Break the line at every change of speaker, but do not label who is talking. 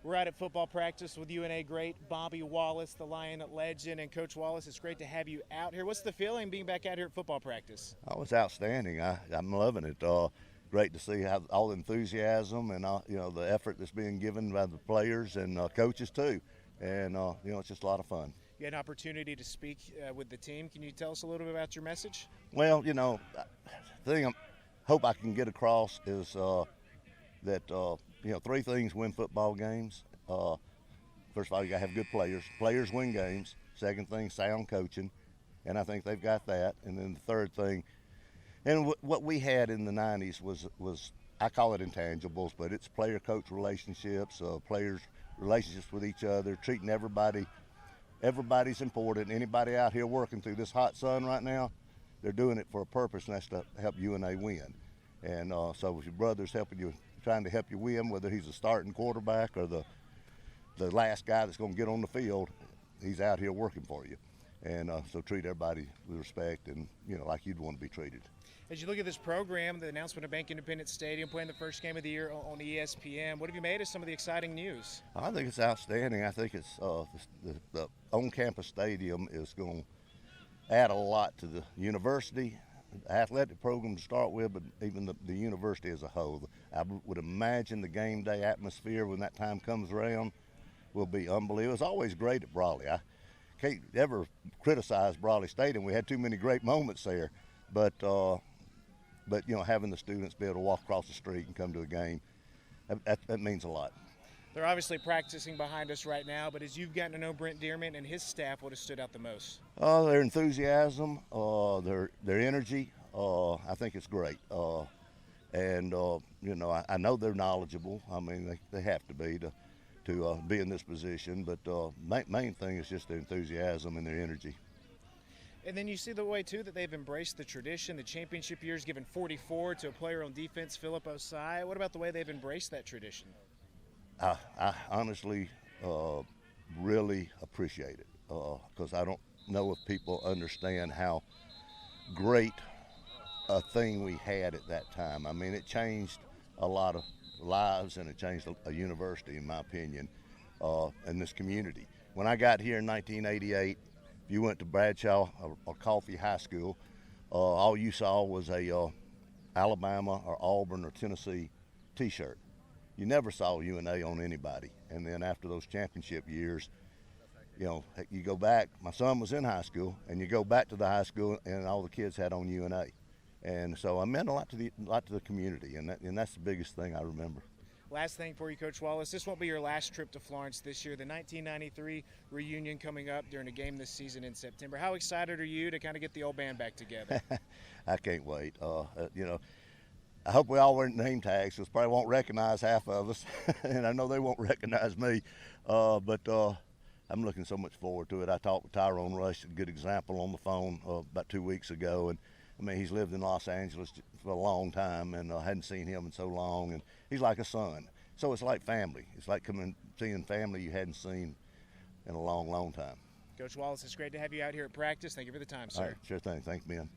We're out at football practice with UNA great Bobby Wallace, the Lion legend. And Coach Wallace, it's great to have you out here. What's the feeling being back out here at football practice?
Oh, it's outstanding. I'm loving it. Great to see how all the enthusiasm and the effort that's being given by the players and coaches too. And it's just a lot of fun.
You had an opportunity to speak with the team. Can you tell us a little bit about your message?
Well, the thing I hope I can get across is that three things win football games. First of all, you got to have good players. Players win games. Second thing, sound coaching, and I think they've got that. And then the third thing, and what we had in the '90s was I call it intangibles, but it's player-coach relationships, players' relationships with each other, treating everybody. Everybody's important. Anybody out here working through this hot sun right now, they're doing it for a purpose, and that's to help UNA win. And so if your brother's helping you, trying to help you win, whether he's a starting quarterback or the last guy that's going to get on the field, he's out here working for you. And so treat everybody with respect and, like you'd want to be treated.
As you look at this program, the announcement of Bank Independent Stadium playing the first game of the year on ESPN, what have you made of some of the exciting news?
I think it's outstanding. I think it's the on-campus stadium is going to add a lot to the university, athletic program to start with, but even the university as a whole. I would imagine the game day atmosphere when that time comes around will be unbelievable. It's always great at Brawley. I can't ever criticize Brawley Stadium. We had too many great moments there, but having the students be able to walk across the street and come to a game, that means a lot.
They're obviously practicing behind us right now, but as you've gotten to know Brent Dearman and his staff, what has stood out the most?
Their enthusiasm, their energy. I think it's great. I know they're knowledgeable. I mean, they have to be in this position. But main thing is just their enthusiasm and their energy.
And then you see the way, too, that they've embraced the tradition. The championship years given 44 to a player on defense, Philip Osai. What about the way they've embraced that tradition?
I honestly really appreciate it because I don't know if people understand how great a thing we had at that time. I mean, it changed a lot of lives and it changed a university, in my opinion, and this community. When I got here in 1988, if you went to Bradshaw or Coffee High School, all you saw was a Alabama or Auburn or Tennessee T-shirt. You never saw UNA on anybody. And then after those championship years, you go back. My son was in high school, and you go back to the high school, and all the kids had on UNA. And so I meant a lot to the community, and that's the biggest thing I remember.
Last thing for you, Coach Wallace. This won't be your last trip to Florence this year. The 1993 reunion coming up during a game this season in September. How excited are you to kind of get the old band back together?
I can't wait. I hope we all wear name tags because probably won't recognize half of us, and I know they won't recognize me. But I'm looking so much forward to it. I talked with Tyrone Rush, a good example, on the phone about 2 weeks ago, and I mean he's lived in Los Angeles for a long time, and I hadn't seen him in so long, and he's like a son. So it's like family. It's like seeing family you hadn't seen in a long, long time.
Coach Wallace, it's great to have you out here at practice. Thank you for the time, sir.
All right, sure thing. Thanks, Ben.